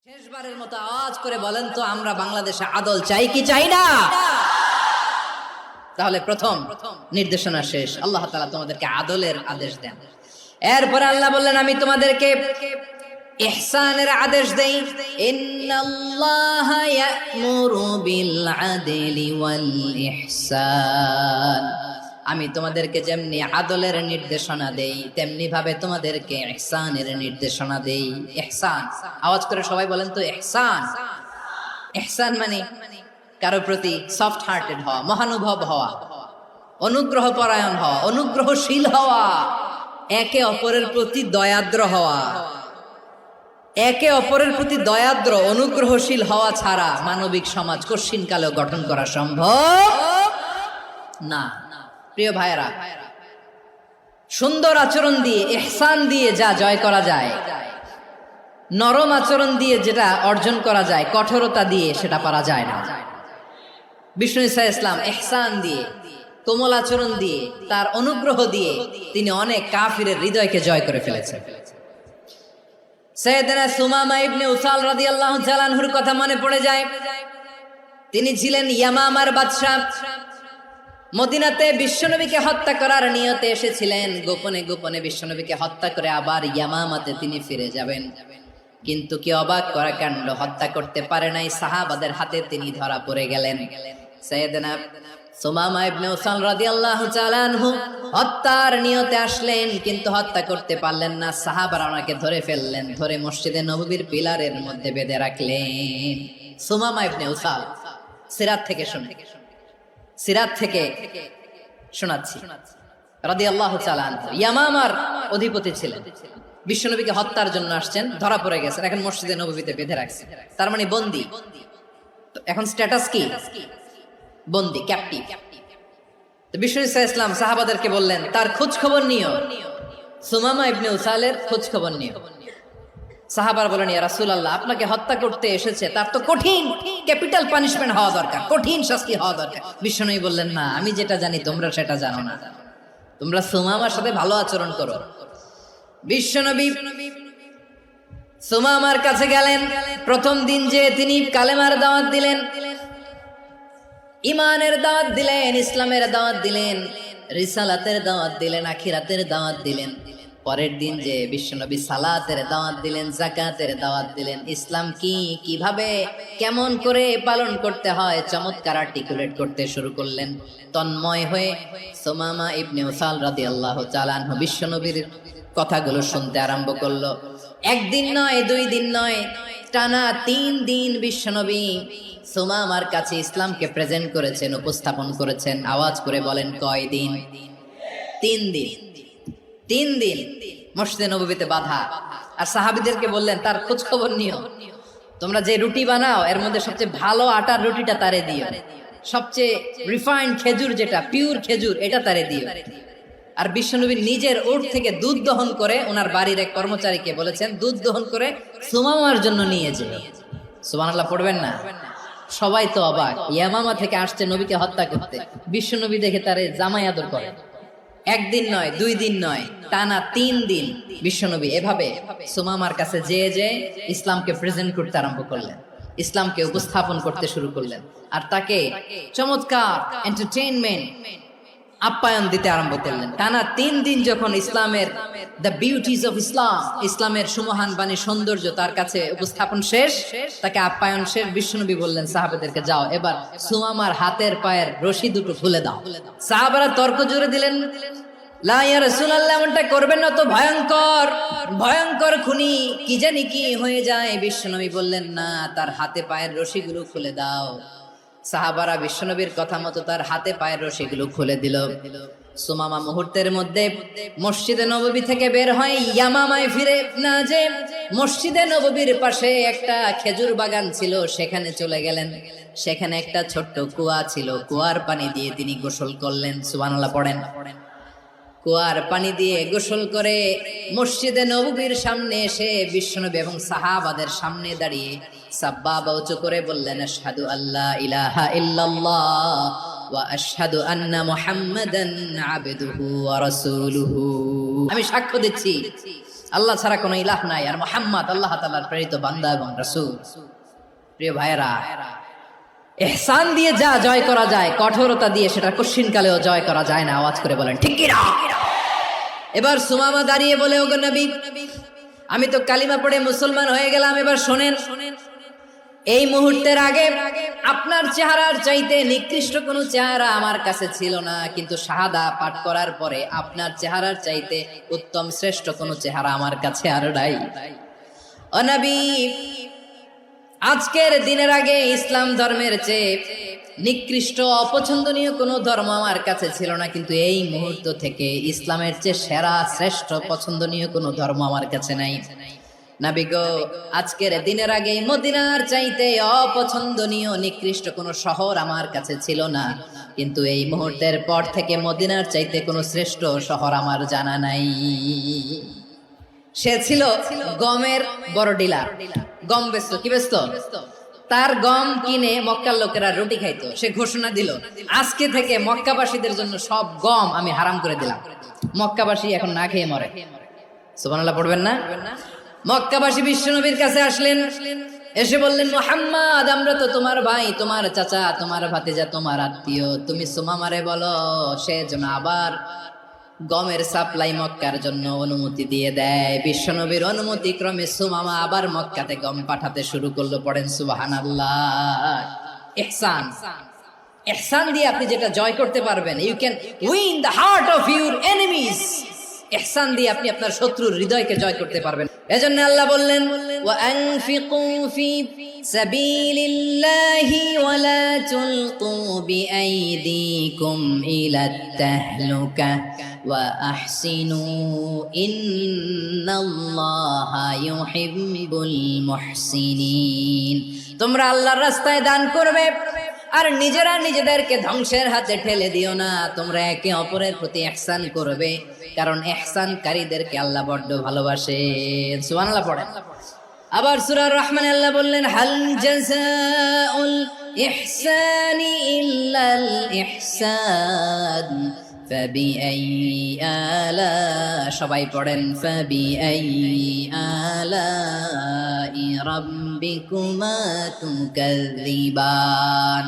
শেষবারের মতো আওয়াজ করে বলেন তো, আমরা বাংলাদেশে আদল চাই কি চাই না? তাহলে প্রথম নির্দেশনা শেষ। আল্লাহ তাআলা তোমাদেরকে আদলের আদেশ দেন। এরপরে আল্লাহ বললেন, আমি তোমাদেরকে ইহসানের আদেশ দেই। ইন্নাল্লাহা ইয়া'মুরু বিল আদলি ওয়াল ইহসান। আমি তোমাদেরকে যেমনি আদলের নির্দেশনা দেই, তেমনি ভাবে তোমাদেরকে ইহসানের নির্দেশনা দেই। ইহসান, আওয়াজ করে সবাই বলেন তো ইহসান। ইহসান মানে কারো প্রতি সফট হার্টেড হওয়া, মহানুভব হওয়া, অনুগ্রহ পরায়ণ হওয়া, অনুগ্রহশীল হওয়া, একে অপরের প্রতি দয়াদ্র হওয়া। একে অপরের প্রতি দয়াদ্র অনুগ্রহশীল হওয়া ছাড়া মানবিক সমাজ কশিনকালেও গঠন করা সম্ভব না। প্রিয় ভাইরা, সুন্দর আচরণ দিয়ে, ইহসান দিয়ে যা জয় করা যায়, নরম আচরণ দিয়ে যেটা অর্জন করা যায়, কঠোরতা দিয়ে সেটা পারা যায় না। বিষ্ণু ঈসা ইসলাম ইহসান দিয়ে, কোমল আচরণ দিয়ে, তার অনুগ্রহ দিয়ে তিনি অনেক কাফিরের হৃদয়কে জয় করে ফেলেছেন। সাইয়েদনা সুমামা ইবনে উসাল রাদিয়াল্লাহু তাআলা আনহুর কথা মনে পড়ে যায়। তিনি ছিলেন ইয়ামামার বাদশা। মদিনাতে বিশ্বনবীকে হত্যা করার নিয়তে এসেছিলেন। গোপনে গোপনে বিশ্বনবীকে হত্যা করে আবার ইয়ামামাতে তিনি ফিরে যাবেন। কিন্তু কি অবাক করা কাণ্ড, হত্যা করতে পারে নাই, সাহাবাদের হাতে তিনি ধরা পড়ে গেলেন। সাইয়েদনা সুমামা ইবনে উসাল রাদিয়াল্লাহু তাআলা আনহু হত্যার নিয়তে আসলেন, কিন্তু হত্যা করতে পারলেন না। সাহাবারা ওনাকে ধরে ফেললেন, ধরে মসজিদে নববীর পিলারের মধ্যে বেঁধে রাখলেন। সুমামা ইবনে উসাল, সিরাত থেকে শুনে, সিরাত থেকে শোনাচ্ছি, রাদিয়াল্লাহু তাআলা আনহু ইয়ামামার অধিপতি ছিলেন। বিশ্বনবীকে হত্যার জন্য আসছেন, ধরা পড়ে গেছেন, এখন মসজিদে নববীতে বেঁধে রাখছে, তার মানে বন্দী। এখন স্ট্যাটাস কি? বন্দী, ক্যাপ্টিভ। তো বিষ্ণু ঈসা ইসলাম সাহাবাদেরকে বললেন, তার খোঁজ খবর নিও, সুমামা ইবনে উসালের খোঁজ খবর নিও। সাহাবার বলেন, ইয়া রাসূলুল্লাহ, আপনাকে হত্যা করতে এসেছে, তার তো কঠিন ক্যাপিটাল পানিশমেন্ট হওয়া দরকার, কঠিন শাস্তি হওয়া দরকার। বিশ্বনবী বললেন, না, আমি যেটা জানি তোমরা সেটা জানো না, তোমরা সুমামার সাথে ভালো আচরণ করো। বিশ্বনবী সুমামার কাছে গেলেন। প্রথম দিন যে তিনি কালেমার দাওয়াত দিলেন, ইমানের দাওয়াত দিলেন, ইসলামের দাওয়াত দিলেন, রিসালাতের দাওয়াত দিলেন, আখিরাতের দাওয়াত দিলেন। পরের দিন যে বিশ্বনবী সালাতের দাওয়াত দিলেন, যাকাতের দাওয়াত দিলেন, ইসলাম কি, কিভাবে, কেমন করে পালন করতে হয় চমৎকার আর্টিকুলেট করতে শুরু করলেন। তন্ময় হয়ে সুমামা ইবনে উসাল রাদিয়াল্লাহু তাআলা আনহু বিশ্বনবীর কথাগুলো শুনতে আরম্ভ করলো। একদিন নয়, 2 দিন নয়, টানা 3 দিন বিশ্বনবী সুমামার কাছে ইসলামকে প্রেজেন্ট করেছেন, উপস্থাপন করেছেন। আওয়াজ করে বলেন, কয় দিন? 3 দিন। 3 দিন মসজিদে নববীতে বাঁধা। আর সাহাবীদেরকে বললেন, তার খোঁজ খবর নিও, তোমরা যে রুটি বানাও এর মধ্যে সবচেয়ে ভালো আটার রুটিটা তারে দিও, সবচেয়ে রিফাইন্ড খেজুর, যেটা পিওর খেজুর, এটা তারে দিও। আর বিশ্বনবী নিজের উট থেকে দুধ দহন করে ওনার বাড়ির এক কর্মচারীকে বলেছেন, দুধ দহন করে সুমামার জন্য নিয়ে যেও। সুবহানাল্লাহ পড়বেন না? সবাই তো অবাক, ইয়ামামা থেকে আসছে নবীকে হত্যা করতে, বিশ্বনবী দেখে তারে জামাই আদর করে। 1 দিন নয়, 2 দিন নয়, টানা 3 দিন বিশ্বনবী এভাবে সুমামার কাছে যে ইসলামকে প্রেজেন্ট করতে আরম্ভ করলেন, ইসলামকে উপস্থাপন করতে শুরু করলেন। আর তাকে চমৎকার এন্টারটেইনমেন্ট, আপ্যায়ন দিতে আরম্ভ করলেন। টানা 3 দিন যখন ইসলামের দ্য বিউটিজ অফ ইসলাম, ইসলামের সুমহান বাণী, সৌন্দর্য তার কাছে উপস্থাপন শেষ, তাকে আপ্যায়ন শেষ, বিশ্বনবী বললেন সাহাবাদেরকে, যাও এবার সুমামার হাতের পায়ের রশি দুটো খুলে দাও। সাহাবারা তর্ক জুড়ে দিলেন, লা ইয়া রাসূলুল্লাহ, এমনটা করবেন না, তো ভয়ঙ্কর ভয়ঙ্কর খুনি, কি জানি কি হয়ে যায়। বিশ্বনবী বললেন, না, তার হাতে পায়ের রশিগুলো খুলে দাও। সাহাবারা বিশ্বনবীর কথা মতো তার হাতে পায়ের রশিগুলো খুলে দিল। সুমামা মুহূর্তের মধ্যে মসজিদে নববী থেকে বের হয়, ইয়ামামায় ফিরে না যে মসজিদে নববীর পাশে একটা খেজুর বাগান ছিল, সেখানে চলে গেলেন। সেখানে একটা ছোট্ট কুয়া ছিল, কুয়ার পানি দিয়ে তিনি গোসল করলেন। সুবহানাল্লাহ পড়েন। কুয়ার পানি দিয়ে গোসল করে মসজিদে নববীর সামনে এসে বিশ্বনবী এবং সাহাবাদের সামনে দাঁড়িয়ে সাব্বাবা উঁচু করে বললেন, আশহাদু আল্লা ইলাহা ইল্লাল্লাহ ওয়া আশহাদু আন্না মুহাম্মাদান আবদুহু ওয়া রাসূলুহু। আমি সাক্ষ্য দিচ্ছি আল্লাহ ছাড়া কোনো ইলাহ নাই, আর মুহাম্মদ আল্লাহ তাআলার প্রেরিত বান্দা এবং রাসূল। প্রিয় ভাইয়েরা, ইহসান দিয়ে যা জয় করা যায়, কঠোরতা দিয়ে সেটা কঠিনকালেও জয় করা যায় না। আওয়াজ করে বলেন ঠিক কি না? এবার সুমামা দাঁড়িয়ে বলে, ওগো নবী, আমি তো কালিমা পড়ে মুসলমান হয়ে গেলাম, এবার শোনেন, এই মুহূর্তের আগে আপনার চেহারার চাইতে নিকৃষ্ট কোনো চেহারা আমার কাছে ছিল না, কিন্তু শাহাদা পাঠ করার পরে আপনার চেহারার চাইতে উত্তম শ্রেষ্ঠ কোনো চেহারা আমার কাছে আর নাই। ও নবী, আজকের দিনের আগে ইসলাম ধর্মের চেয়ে নিকৃষ্ট অপছন্দনীয় কোনো ধর্ম আমার কাছে ছিল না, কিন্তু এই মুহূর্ত থেকে ইসলামের চেয়ে সেরা শ্রেষ্ঠ পছন্দনীয় কোনো ধর্ম আমার কাছে নাই। নবী গো, আজকের দিনের আগে মদিনার চাইতে অপছন্দনীয় নিকৃষ্ট কোনো শহর আমার কাছে ছিল না, কিন্তু এই মুহূর্তের পর থেকে মদিনার চাইতে কোনো শ্রেষ্ঠ শহর আমার জানা নাই। সে ছিল গমের বড় ডিলার, গম বেচতো। কি বেচতো? তার গম কিনে মক্কার লোকেরা রুটি খাইতো। সে ঘোষণা দিল, আজকে থেকে মক্কাবাসীদের জন্য সব গম আমি হারাম করে দিলাম, মক্কাবাসী এখন না খেয়ে মরে। সুবহানাল্লাহ পড়বেন না? মক্কাবাসী বিশ্বনবীর কাছে আসলেন, এসে বললেন, মুহাম্মদ, আমরা তো তোমার ভাই, তোমার চাচা, তোমার ভাতিজা, তোমার আত্মীয়, তুমি সুমামারে বলো সে যেন আবার গমের সাপ্লাই মক্কার জন্য অনুমতি দিয়ে দেয়। বিশ্বনবীর অনুমতি ক্রমে সুমামা আবার মক্কাতে গম পাঠাতে শুরু করলো। পড়েন সুবহানাল্লাহ। ইহসান, ইহসান দিয়ে আপনি যেটা জয় করতে পারবেন, you can win the heart of your enemies. ইহসান দিয়ে আপনি আপনার শত্রুর হৃদয়কে জয় করতে পারবেন। এজন্য আল্লাহ বললেন, ওয়া আনফিকু ফি সাবিলিল্লাহি ওয়া লা তুলকু বিআইদিকুম ইলাত তাহলুকা ওয়া আহসিনু ইন্নাল্লাহা ইউহিব্বুল মুহসিনিন। তোমরা আল্লাহর রাস্তায় দান করবে আর নিজেরা নিজেদেরকে ধ্বংসের হাতে ঠেলে দিও না। তোমরা একে অপরের প্রতি ইহসান করবে, কারণ ইহসানকারীদেরকে আল্লাহ বড্ড ভালোবাসেন। সুবহানাল্লাহ পড়েন। আবার সূরা রহমান আল্লাহ বললেন, হাল জাযাউল ইহসানি ইল্লাল ইহসান ফাবিআইয়ি আলা, সবাই পড়েন, ফাবিআইয়ি আলাই রাব্বিকুমা তুকাযযিবান।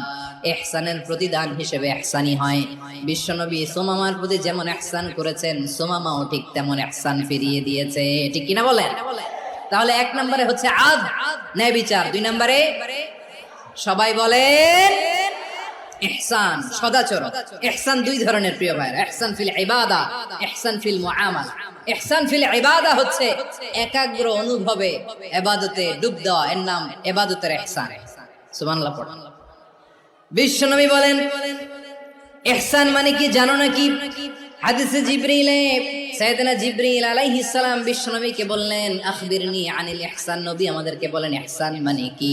ইহসানের প্রতিদান হিসেবে ইহসানি হয়। বিশ্বনবী সুমামার প্রতি যেমন ইহসান করেছেন, সুমামাও ঠিক তেমন ইহসান ফিরিয়ে দিয়েছে। ঠিক কিনা বলেন? তাহলে এক নম্বরে হচ্ছে আদ, ন্যায় বিচার। দুই নম্বরে সবাই বলেন ইহসান, সদাচরণ। ইহসান দুই ধরনের প্রিয় ভাইরা, ইহসান ফিল ইবাদা, ইহসান ফিল মুআমালা। ইহসান ফিল ইবাদা হচ্ছে একাগ্র অনুভবে ইবাদতে ডুব দেওয়া, এর নাম ইবাদতের ইহসান। সুবহানাল্লাহ পড়েন। বিশ্বনবী বলেন, ইহসান মানে কি জানো নাকি? হাদিসে জিবরিলে সাইয়েদনা জিবরিল আলাইহিস সালাম বিশ্বনবীকে বললেন, আখবিরনি আনিল ইহসান। নবী আমাদেরকে বলেন ইহসান মানে কি?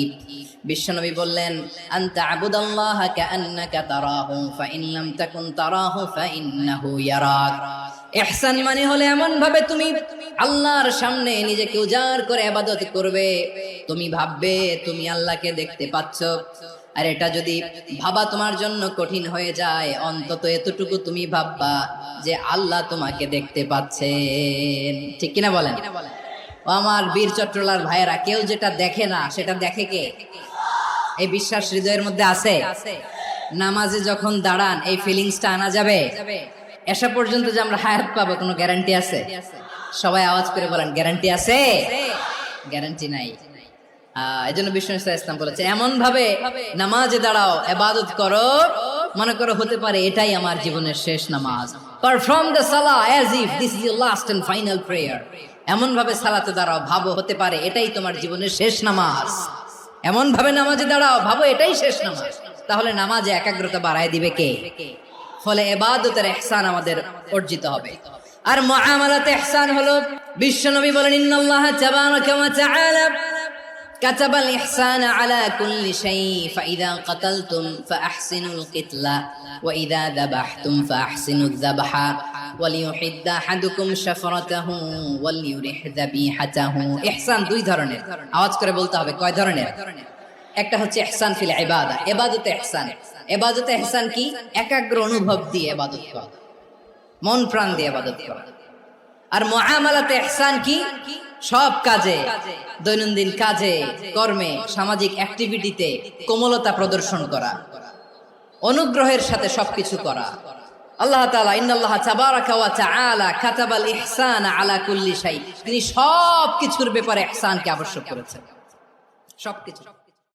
বিশ্বনবী বললেন, আনতা আবুদাল্লাহা কাআন্নাকা তারাহু ফাইন লাম তাকুন তারাহু ফাইন্নাহু ইয়ারাক। ইহসান মানে হলো এমন ভাবে তুমি আল্লাহর সামনে নিজেকে উজাড় করে ইবাদত করবে, তুমি ভাববে তুমি আল্লাহকে দেখতে পাচ্ছ। আর এটা যদি ভাবা তোমার জন্য কঠিন হয়ে যায়, অন্তত এতটুকু তুমি ভাববা যে আল্লাহ তোমাকে দেখতে পাচ্ছেন। ঠিক কিনা বলেন? ও আমার বীর চট্টলার ভাইয়েরা, কেউ যেটা দেখে না সেটা দেখে কে? এই বিশ্বাস হৃদয়ের মধ্যে আছে? নামাজে যখন দাঁড়ান এই ফিলিংসটা আনা যাবে? এসা পর্যন্ত যে আমরা হায়াত পাবো কোনো গ্যারান্টি আছে? সবাই আওয়াজ করে বলেন, গ্যারান্টি আছে? গ্যারান্টি নাই। এই জন্য বিষ্ণু ইসলাম বলেছে, এমন ভাবে নামাজে দাঁড়াও, ইবাদত করো, মনে করো হতে পারে এটাই আমার জীবনের শেষ নামাজ। Perform the salah as if this is your last and final prayer. এমন ভাবে সালাতে দাঁড়াও, ভাবো হতে পারে এটাই তোমার জীবনের শেষ নামাজ। এমন ভাবে নামাজে দাঁড়াও, ভাবো এটাই শেষ নামাজ। তাহলে নামাজে একাগ্রতা বাড়ায় দিবে কে? ফলে ইবাদতের ইহসান আমাদের অর্জিত হবে। আর মুআমালাতে ইহসান হলো, বিশ্বনবী বলেন, ইন্নাল্লাহা তাবারাকা ওয়া তাআলা كتب الإحسان على كل شيء فإذا قتلتم فأحسنوا القتلة وإذا ذبحتم فأحسنوا الذبح وليحد أحدكم شفرته وليرح ذبيحته। ইহসান দুই ধরনের, আওয়াজ করে বলতে হবে কয় ধরনের? একটা হচ্ছে ইহসান ফিল ইবাদা, ইবাদতে ইহসান। ইবাদতে ইহসান কি? একাগ্র অনুভব দিয়ে ইবাদত করা, মন প্রাণ দিয়ে ইবাদত করা। আর মুআমালাতে ইহসান কি? সব কাজে, দৈনন্দিন কাজে, কর্মে, সামাজিক অ্যাক্টিভিটিতে কোমলতা প্রদর্শন করা, অনুগ্রহের সাথে সবকিছু করা। আল্লাহ তাআলা ইন্নাল্লাহা তাবারাকা ওয়া তাআলা কাতাবাল ইহসান আলা কুল্লি শাই, তিনি সব কিছুর ব্যাপারে ইহসানকে আবশ্যক করেছেন, সবকিছু।